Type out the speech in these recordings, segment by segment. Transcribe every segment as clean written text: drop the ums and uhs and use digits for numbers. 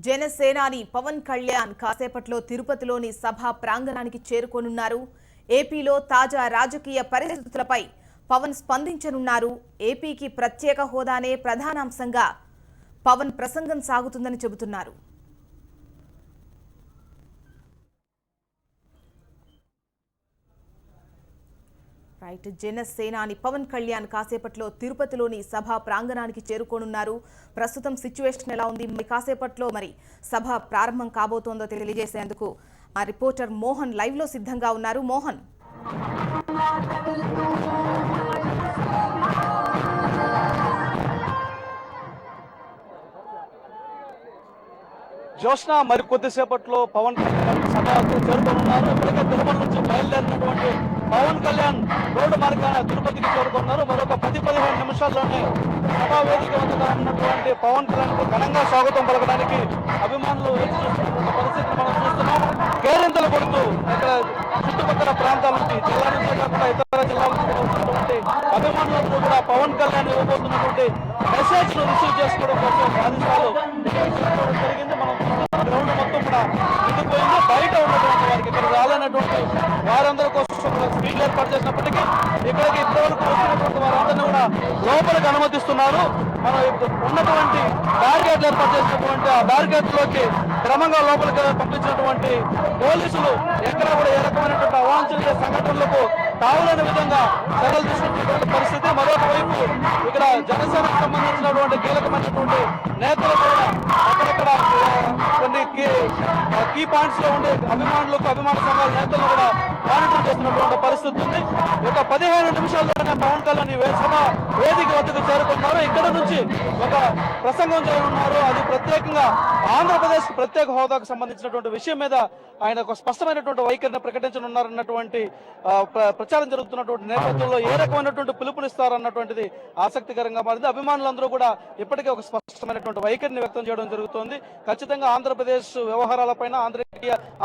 జనసేనాని పవన్ కళ్యాణ్ కాసేపట్లో తిరుపతిలోని సభ ప్రాంగణానికి చేరుకోనున్నారు. ఏపీలో తాజా రాజకీయ పరిస్థితులపై పవన్ స్పందించనున్నారు. ఏపీకి ప్రత్యేక హోదానే ప్రధానాంశంగా పవన్ ప్రసంగం సాగుతుందని చెబుతున్నారు. రైట్, జనసేనాని పవన్ కళ్యాణ్ కాసేపట్లో తిరుపతిలోని సభ ప్రాంగణానికి చేరుకోనున్నారు. ప్రస్తుతం సిచ్యువేషన్ ఎలా ఉంది, కాసేపట్లో మరి సభ ప్రారంభం కాబోతోందో తెలియజేసేందుకు మా రిపోర్టర్ మోహన్ లైవ్ లో సిద్ధంగా ఉన్నారు. మోహన్, జోష్న మరి కొద్దిసేపట్లో పవన్ కళ్యాణ్ సభకు చేరుకోనున్నారు. ఇప్పటికే తిరుమల నుంచి బయలుదేరినటువంటి పవన్ కళ్యాణ్ రోడ్డు మార్గాన తిరుపతికి చేరుకున్నారు. మరొక 10-15 నిమిషాల్లోనే సభా వేదిక వద్ద ఉన్నటువంటి పవన్ కళ్యాణ్ కు ఘనంగా స్వాగతం పలకడానికి అభిమానులు ఎదురుచూస్తున్న పరిస్థితిని మనం చూస్తున్నాం. కేరింతలు కొడుతూ ఇక్కడ చుట్టుపక్కల ప్రాంతాల నుంచి జిల్లా నుంచి కాకుండా ఇతర జిల్లాల నుంచి వస్తున్నటువంటి అభిమానులందరూ కూడా పవన్ కళ్యాణ్ ఇవ్వబోతున్నటువంటి మెసేజ్ ను రిసీవ్ చేసుకోవడం కోసం బాధితాలు జరిగింది. మనం గ్రౌండ్ మొత్తం కూడా నిండిపోయింది. బయట ఉన్నటువంటి వారికి ఇక్కడ రాలైనటువంటి వారందరి కోసం స్పీడ్లు ఏర్పాటు చేసినప్పటికీ ఇక్కడికి ఇప్పటివరకు వచ్చినటువంటి వారందరినీ కూడా లోపలికి అనుమతిస్తున్నారు. మనం ఉన్నటువంటి బ్యారికేడ్లు ఏర్పాటు చేసినటువంటి ఆ బ్యారికేడ్లోకి క్రమంగా లోపలికి పంపించినటువంటి పోలీసులు ఎక్కడ కూడా ఏ రకమైనటువంటి అవాంఛనీయ సంఘటనలకు తావులేని విధంగా చర్యలు తీసుకున్నటువంటి పరిస్థితి. మరొక వైపు ఇక్కడ జనసేనకు సంబంధించినటువంటి కీలకమైనటువంటి నేతలు కూడా అక్కడక్కడ కొన్ని కీ పాయింట్స్ లో ఉండే అభిమానులకు అభిమాన సంఘాల నేతలు కూడా మానిటర్ చేస్తున్నటువంటి పరిస్థితి ఉంది. ఒక 15 నిమిషాల్లోనే పవన్ కళ్యాణ్ సభ వేదిక వద్దకు చేరుకున్నారు. ఇక్కడ నుంచి ఒక ప్రసంగం చేయనున్నారు. అది ప్రత్యేకంగా ఆంధ్రప్రదేశ్ ప్రత్యేక హోదాకు సంబంధించినటువంటి విషయం మీద ఆయన ఒక స్పష్టమైనటువంటి వైఖరిని ప్రకటించనున్నారన్నటువంటి ప్రచారం జరుగుతున్నటువంటి నేపథ్యంలో ఏ రకమైనటువంటి పిలుపునిస్తారన్నటువంటిది ఆసక్తికరంగా మారింది. అభిమానులందరూ కూడా ఇప్పటికే ఒక స్పష్టమైనటువంటి వైఖరిని వ్యక్తం చేయడం జరుగుతోంది. ఖచ్చితంగా ఆంధ్రప్రదేశ్ వ్యవహారాలపైన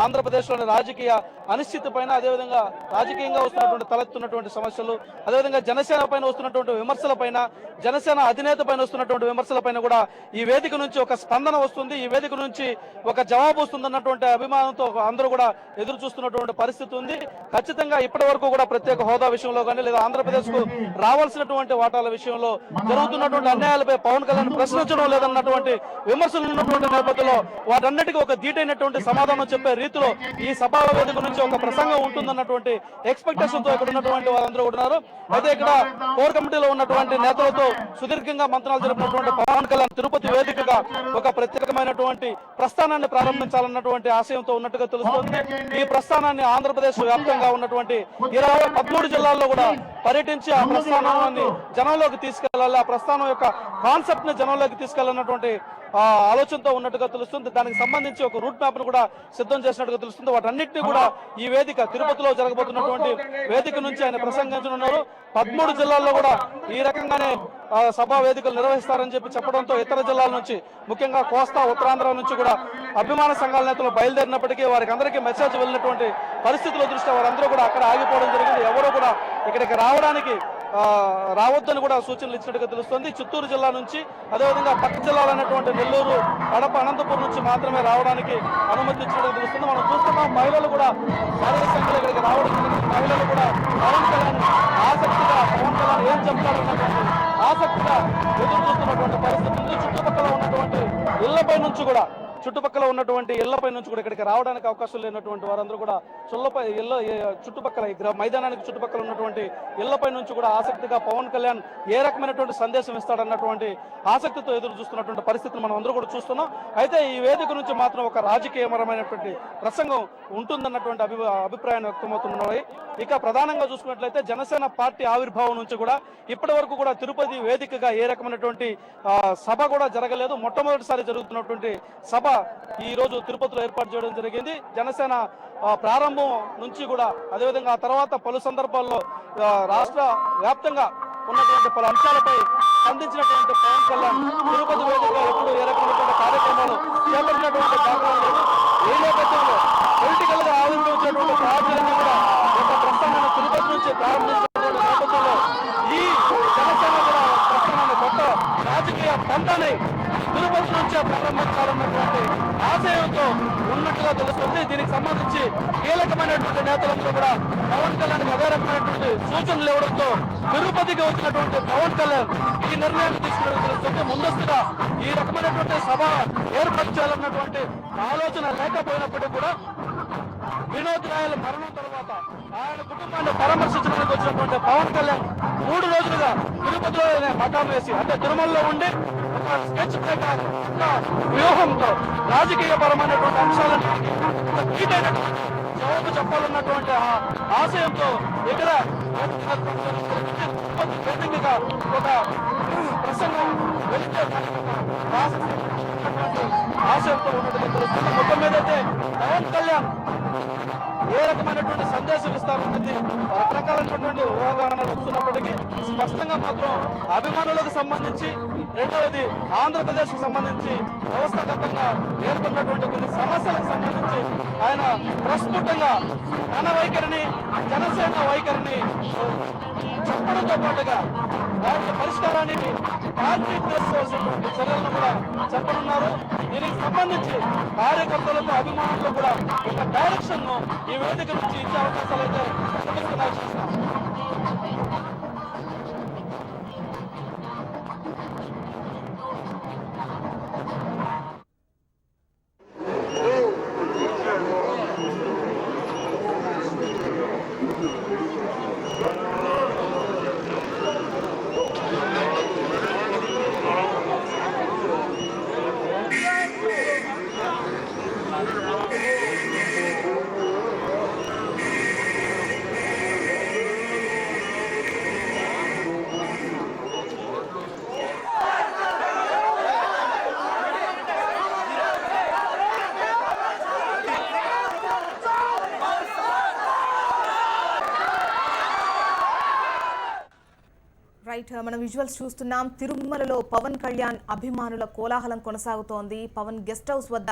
ఆంధ్రప్రదేశ్లోని రాజకీయ అనిశ్చితి పైన, అదేవిధంగా రాజకీయంగా వస్తున్నటువంటి తలెత్తున్నటువంటి సమస్యలు, అదేవిధంగా జనసేన పైన వస్తున్నటువంటి విమర్శలపైన, జనసేన అధినేత పైన వస్తున్నటువంటి విమర్శలపైన కూడా ఈ వేదిక నుంచి ఒక స్పందన వస్తుంది, ఈ వేదిక నుంచి ఒక జవాబు వస్తుందన్నటువంటి అభిమానంతో అందరూ కూడా ఎదురు చూస్తున్నటువంటి పరిస్థితి ఉంది. ఖచ్చితంగా ఇప్పటి వరకు కూడా ప్రత్యేక హోదా విషయంలో కానీ లేదా ఆంధ్రప్రదేశ్ కు రావాల్సినటువంటి వాటాల విషయంలో జరుగుతున్నటువంటి అన్యాయాలపై పవన్ కళ్యాణ్ ప్రశ్నించడం లేదన్నటువంటి విమర్శలు ఉన్నటువంటి నేపథ్యంలో వాటన్నిటికీ ఒక ధీటైనటువంటి సమాధానం చెప్పే రీతిలో ఈ సభా వేదిక నుంచి ఒక ప్రసంగం ఉంటుందన్నటువంటి ఎక్స్పెక్టేషన్ తో ఇక్కడ ఉన్నటువంటి వారందరూ ఉన్నారు. అయితే ఇక్కడ కోర్ కమిటీలో ఉన్నటువంటి నేతలతో సుదీర్ఘంగా మంత్రాలు జరిపినటువంటి పవన్ కళ్యాణ్ తిరుపతి వేదికగా ఒక ప్రత్యేకమైనటువంటి ప్రస్థానాన్ని ప్రారంభించాలన్నటువంటి ఆశయంతో ఉన్నట్టుగా తెలుస్తోంది. ఈ ప్రస్థానాన్ని ఆంధ్రప్రదేశ్ వ్యాప్తంగా ఉన్నటువంటి 13 జిల్లాల్లో కూడా పర్యటించి ఆ ప్రస్థానాన్ని జనంలోకి తీసుకెళ్లాలి, ఆ ప్రస్థానం యొక్క కాన్సెప్ట్ ని జనంలోకి తీసుకెళ్లాలన్నటువంటి ఆలోచనతో ఉన్నట్టుగా తెలుస్తుంది. దానికి సంబంధించి ఒక రూట్ మ్యాప్ ను కూడా సిద్ధం చేసినట్టుగా తెలుస్తుంది. వాటన్నిటిని కూడా ఈ వేదిక తిరుపతిలో జరగబోతున్నటువంటి వేదిక నుంచి ఆయన ప్రసంగించనున్నారు. 13 జిల్లాల్లో కూడా ఈ రకంగానే సభా వేదికలు నిర్వహిస్తారని చెప్పడంతో ఇతర జిల్లాల నుంచి, ముఖ్యంగా కోస్తా ఉత్తరాంధ్ర నుంచి కూడా అభిమాన సంఘాల నేతలు బయలుదేరినప్పటికీ వారికి అందరికీ మెసేజ్ వెళ్ళినటువంటి పరిస్థితుల దృష్ట్యా వారందరూ కూడా అక్కడ ఆగిపోవడం జరిగింది. ఎవరో కూడా ఇక్కడికి రావద్దని కూడా సూచనలు ఇచ్చినట్టుగా తెలుస్తుంది. చిత్తూరు జిల్లా నుంచి, అదేవిధంగా పక్క జిల్లాలైనటువంటి నెల్లూరు, కడప, అనంతపురం నుంచి మాత్రమే రావడానికి అనుమతి ఇచ్చినట్టుగా తెలుస్తుంది. మనం చూస్తున్నాం మహిళలు కూడా భారీ సంఖ్యలో ఇక్కడికి రావడం జరిగింది. మహిళలు కూడా పవన్ కళ్యాణ్ ఆసక్తిగా పవన్ కళ్యాణ్ ఏం చెప్తారన్నటువంటి ఆసక్తిగా ఎదురు చూస్తున్నటువంటి పరిస్థితి ఉంది. చుట్టుపక్కల ఉన్నటువంటి ఇళ్లపై నుంచి కూడా ఇక్కడికి రావడానికి అవకాశం లేనటువంటి వారందరూ కూడా చుట్టుపక్కల మైదానానికి చుట్టుపక్కల ఉన్నటువంటి ఇళ్లపై నుంచి కూడా ఆసక్తిగా పవన్ కళ్యాణ్ ఏ రకమైనటువంటి సందేశం ఇస్తాడన్నటువంటి ఆసక్తితో ఎదురు చూస్తున్నటువంటి పరిస్థితిని మనం అందరూ కూడా చూస్తున్నాం. అయితే ఈ వేదిక నుంచి మాత్రం ఒక రాజకీయపరమైనటువంటి ప్రసంగం ఉంటుందన్నటువంటి అభిప్రాయాన్ని వ్యక్తమవుతున్నాయి. ఇక ప్రధానంగా చూసుకున్నట్లయితే జనసేన పార్టీ ఆవిర్భావం నుంచి కూడా ఇప్పటి వరకు కూడా తిరుపతి వేదికగా ఏ రకమైనటువంటి సభ కూడా జరగలేదు. మొట్టమొదటిసారి జరుగుతున్నటువంటి సభ ఈ రోజు తిరుపతిలో ఏర్పాటు చేయడం జరిగింది. జనసేన ప్రారంభం నుంచి కూడా, అదేవిధంగా ఆ తర్వాత పలు సందర్భాల్లో రాష్ట్ర వ్యాప్తంగా ఉన్నటువంటి పలు అంశాలపై స్పందించినటువంటి పవన్ కళ్యాణ్ తిరుపతి వేదికగా ఎప్పుడు ఏ రకమైనటువంటి కార్యక్రమాలు చేపట్టినటువంటి దాఖలాలు లేదు. ఈ నేపథ్యంలో పొలిటికల్ గా ఆవిర్భవించినటువంటి పార్టీలన్నీ కూడా ఒక ప్రస్థానాన్ని తిరుపతి నుంచి ప్రారంభించినటువంటి నేపథ్యంలో ఈ జనసేన కూడా ప్రస్థానాన్ని కొత్త రాజకీయ పంటని తిరుపతి నుంచి నుంచే ప్రారంభించాలన్నటువంటి ఆశయంతో ఉన్నట్టుగా తెలుస్తుంది. దీనికి సంబంధించి కీలకమైనటువంటి నేతలందరూ కూడా పవన్ కళ్యాణ్ అదే రకమైనటువంటి సూచనలు ఇవ్వడంతో తిరుపతికి వచ్చినటువంటి పవన్ కళ్యాణ్ ఈ నిర్ణయాన్ని తీసుకున్నట్టు తెలుస్తుంది. ముందస్తుగా ఈ రకమైనటువంటి సభ ఏర్పాటు చేయాలన్నటువంటి ఆలోచన లేకపోయినప్పటికీ కూడా వినోద్ రాయల మరణం తర్వాత ఆయన కుటుంబాన్ని పరామర్శించడానికి వచ్చినటువంటి పవన్ కళ్యాణ్ 3 రోజులుగా తిరుపతిలో మఠం వేసి అంటే తిరుమలలో ఉండి ఒక స్కెచ్ ప్రకారం ఒక వ్యూహంతో రాజకీయ పరమైనటువంటి అంశాలను జవాబు చెప్పాలన్నటువంటి ఆశయంతో ఇక్కడ వేదికగా ఒక ప్రసంగం వెళ్తే ఆశయంతో ఉన్నట్టుగా తెలుస్తుంది. మొత్తం మీదైతే పవన్ కళ్యాణ్ ఏ రకమైనటువంటి సందేశం ఇస్తారన్నది రకరకాలైనటువంటి ఊహాగానాలు వస్తున్నప్పటికీ స్పష్టంగా మాత్రం అభిమానులకు సంబంధించి, రెండవది ఆంధ్రప్రదేశ్ కు సంబంధించి వ్యవస్థాగతంగా ఏర్పడినటువంటి కొన్ని సమస్యలకు సంబంధించి ఆయన ప్రస్ఫుటంగా తన వైఖరిని, జనసేన వైఖరిని చెప్పడంతో పాటుగా వాటి పరిష్కారానికి పార్టీ తీసుకోవాల్సినటువంటి చర్యలను కూడా చెప్పనున్నారు. దీనికి సంబంధించి కార్యకర్తలకు, అభిమానులకు కూడా ఒక డైరెక్షన్ ను ఈ వేదిక నుంచి ఇచ్చే అవకాశాలు అయితే కనిపిస్తున్నాయి. రైట్, మనం విజువల్స్ చూస్తున్నాం. తిరుమలలో పవన్ కళ్యాణ్ అభిమానుల కోలాహలం కొనసాగుతోంది. పవన్ గెస్ట్ హౌస్ వద్ద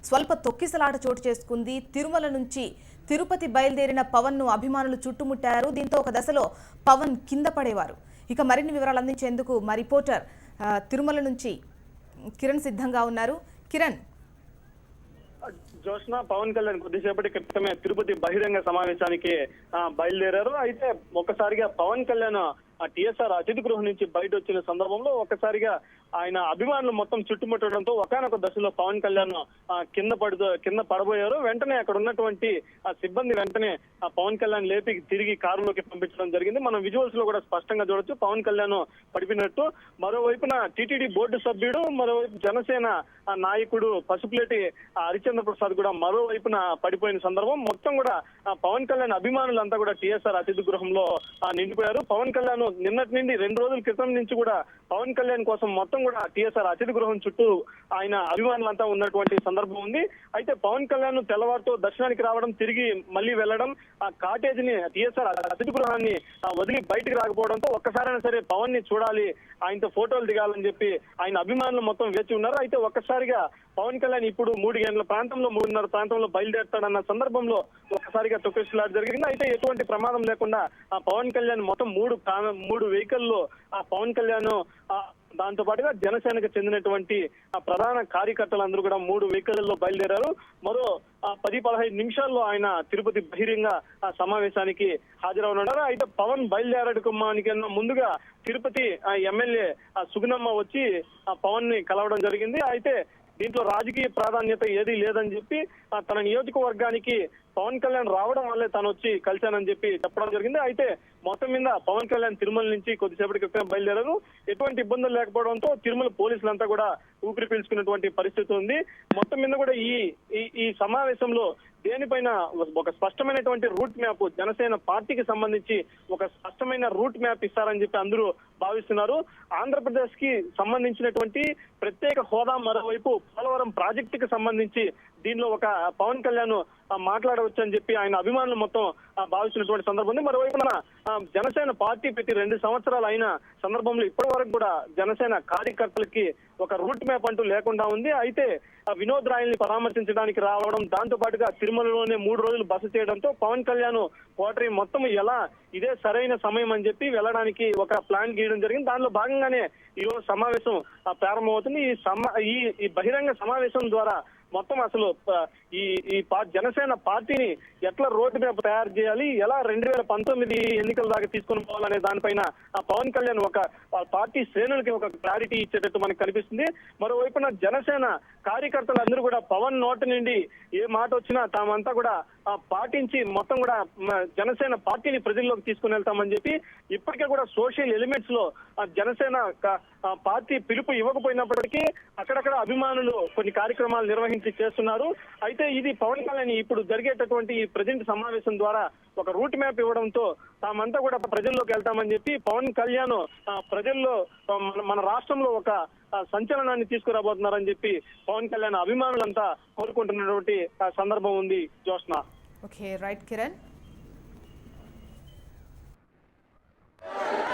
స్వల్ప తొక్కిసలాట చోటు చేసుకుంది. తిరుమల నుంచి తిరుపతి బయలుదేరిన పవన్ ను అభిమానులు చుట్టుముట్టారు. దీంతో ఒక దశలో పవన్ కింద పడేవారు. ఇక మరిన్ని వివరాలు అందించేందుకు మా రిపోర్టర్ తిరుమల నుంచి కిరణ్ సిద్ధంగా ఉన్నారు. కిరణ్, జోష్న, పవన్ కళ్యాణ్ కొద్దిసేపటి క్రితమే తిరుపతి బహిరంగ సమావేశానికి బయలుదేరారు. అయితే ఒక్కసారిగా పవన్ కళ్యాణ్ టిఎస్ఆర్ అతిథి గృహం నుంచి బయట వచ్చిన సందర్భంలో ఒక్కసారిగా ఆయన అభిమానులు మొత్తం చుట్టుముట్టడంతో ఒకానొక దశలో పవన్ కళ్యాణ్ కింద పడబోయారు. వెంటనే అక్కడ ఉన్నటువంటి సిబ్బంది వెంటనే పవన్ కళ్యాణ్ లేపి తిరిగి కారులోకి పంపించడం జరిగింది. మనం విజువల్స్ లో కూడా స్పష్టంగా చూడొచ్చు పవన్ కళ్యాణ్ పడిపోయినట్టు. మరోవైపున టీటీడీ బోర్డు సభ్యుడు, మరోవైపు జనసేన నాయకుడు పసుపులేటి హరిచంద్ర ప్రసాద్ కూడా మరోవైపున పడిపోయిన సందర్భం. మొత్తం కూడా పవన్ కళ్యాణ్ అభిమానులంతా కూడా టిఎస్ఆర్ అతిథి గృహంలో నిండిపోయారు. పవన్ కళ్యాణ్ నిన్నటి నుండి 2 రోజుల క్రితం నుంచి కూడా పవన్ కళ్యాణ్ కోసం మొత్తం కూడా టిఎస్ఆర్ అతిథి గృహం చుట్టూ ఆయన అభిమానులంతా ఉన్నటువంటి సందర్భం ఉంది. అయితే పవన్ కళ్యాణ్ తెల్లవారుతో దర్శనానికి రావడం, తిరిగి మళ్ళీ వెళ్లడం, ఆ కాటేజ్ ని టిఎస్ఆర్ అతిథి గృహాన్ని వదిలి బయటకు రాకపోవడంతో ఒక్కసారైనా సరే పవన్ ని చూడాలి, ఆయనతో ఫోటోలు దిగాలని చెప్పి ఆయన అభిమానులు మొత్తం వేచి ఉన్నారు. అయితే ఒక్కసారిగా పవన్ కళ్యాణ్ ఇప్పుడు 3 గంటల ప్రాంతంలో 3:30 ప్రాంతంలో బయలుదేరుతాడన్న సందర్భంలో ఒక్కసారిగా తొక్కిసలాట జరిగింది. అయితే ఎటువంటి ప్రమాదం లేకుండా ఆ పవన్ కళ్యాణ్ మొత్తం 3 వెహికల్లో ఆ పవన్ కళ్యాణ్ దాంతో పాటుగా జనసేనకు చెందినటువంటి ప్రధాన కార్యకర్తలందరూ కూడా 3 వెహికల్లో బయలుదేరారు. మరో 10-15 నిమిషాల్లో ఆయన తిరుపతి బహిరంగ సమావేశానికి హాజరవునున్నారు. అయితే పవన్ బయలుదేరడానికన్నా ముందుగా తిరుపతి ఎమ్మెల్యే సుగుణమ్మ వచ్చి పవన్ ని కలవడం జరిగింది. అయితే దీంట్లో రాజకీయ ప్రాధాన్యత ఏదీ లేదని చెప్పి తన నియోజకవర్గానికి పవన్ కళ్యాణ్ రావడం వల్లే తను వచ్చి కలిశానని చెప్పి చెప్పడం జరిగింది. అయితే మొత్తం మీద పవన్ కళ్యాణ్ తిరుమల నుంచి కొద్దిసేపటి క్రితం బయలుదేరారు. ఎటువంటి ఇబ్బందులు లేకపోవడంతో తిరుమల పోలీసులంతా కూడా ఊపిరి పీల్చుకున్నటువంటి పరిస్థితి ఉంది. మొత్తం మీద కూడా ఈ సమావేశంలో దేనిపైన ఒక స్పష్టమైనటువంటి రూట్ మ్యాప్, జనసేన పార్టీకి సంబంధించి ఒక స్పష్టమైన రూట్ మ్యాప్ ఇస్తారని చెప్పి అందరూ భావిస్తున్నారు. ఆంధ్రప్రదేశ్ కి సంబంధించినటువంటి ప్రత్యేక హోదా, మరోవైపు పోలవరం ప్రాజెక్టుకి సంబంధించి దీనిలో ఒక పవన్ కళ్యాణ్ మాట్లాడవచ్చు అని చెప్పి ఆయన అభిమానులు మొత్తం భావిస్తున్నటువంటి సందర్భం ఉంది. మరోవైపున జనసేన పార్టీ పెట్టి 2 సంవత్సరాలు అయిన సందర్భంలో ఇప్పటి వరకు కూడా జనసేన కార్యకర్తలకి ఒక రూట్ మ్యాప్ అంటూ లేకుండా ఉంది. అయితే వినోద్ రాయల్ని పరామర్శించడానికి రావడం, దాంతో పాటుగా తిరుమలలోనే 3 రోజులు బస చేయడంతో పవన్ కళ్యాణ్ కోటరీ మొత్తం ఎలా ఇదే సరైన సమయం అని చెప్పి వెళ్ళడానికి ఒక ప్లాన్ గీయడం జరిగింది. దానిలో భాగంగానే ఈ రోజు సమావేశం ప్రారంభమవుతుంది. ఈ బహిరంగ సమావేశం ద్వారా మొత్తం అసలు జనసేన పార్టీని ఎట్లా రోడ్డు మ్యాప్ తయారు చేయాలి, ఎలా 2019 ఎన్నికల దాకా తీసుకొని పోవాలనే దానిపైన పవన్ కళ్యాణ్ ఒక పార్టీ శ్రేణులకి ఒక క్లారిటీ ఇచ్చేటట్టు మనకు కనిపిస్తుంది. మరోవైపున జనసేన కార్యకర్తలందరూ కూడా పవన్ నోటి నుండి ఏ మాట వచ్చినా తామంతా కూడా పాటించి మొత్తం కూడా జనసేన పార్టీని ప్రజల్లోకి తీసుకుని వెళ్తామని చెప్పి ఇప్పటికే కూడా సోషల్ ఎలిమెంట్స్ లో జనసేన పార్టీ పిలుపు ఇవ్వకపోయినప్పటికీ అక్కడక్కడ అభిమానులు కొన్ని కార్యక్రమాలు నిర్వహించి చేస్తున్నారు. అయితే ఇది పవన్ కళ్యాణ్ ఇప్పుడు జరిగేటటువంటి ఈ ప్రజెంట్ సమావేశం ద్వారా ఒక రూట్ మ్యాప్ ఇవ్వడంతో తామంతా కూడా ప్రజల్లోకి వెళ్తామని చెప్పి పవన్ కళ్యాణ్ ప్రజల్లో మన రాష్ట్రంలో ఒక సంచలనాన్ని తీసుకురాబోతున్నారని చెప్పి పవన్ కళ్యాణ్ అభిమానులంతా కోరుకుంటున్నటువంటి సందర్భం ఉంది. జోష్న. Okay, right Kiran.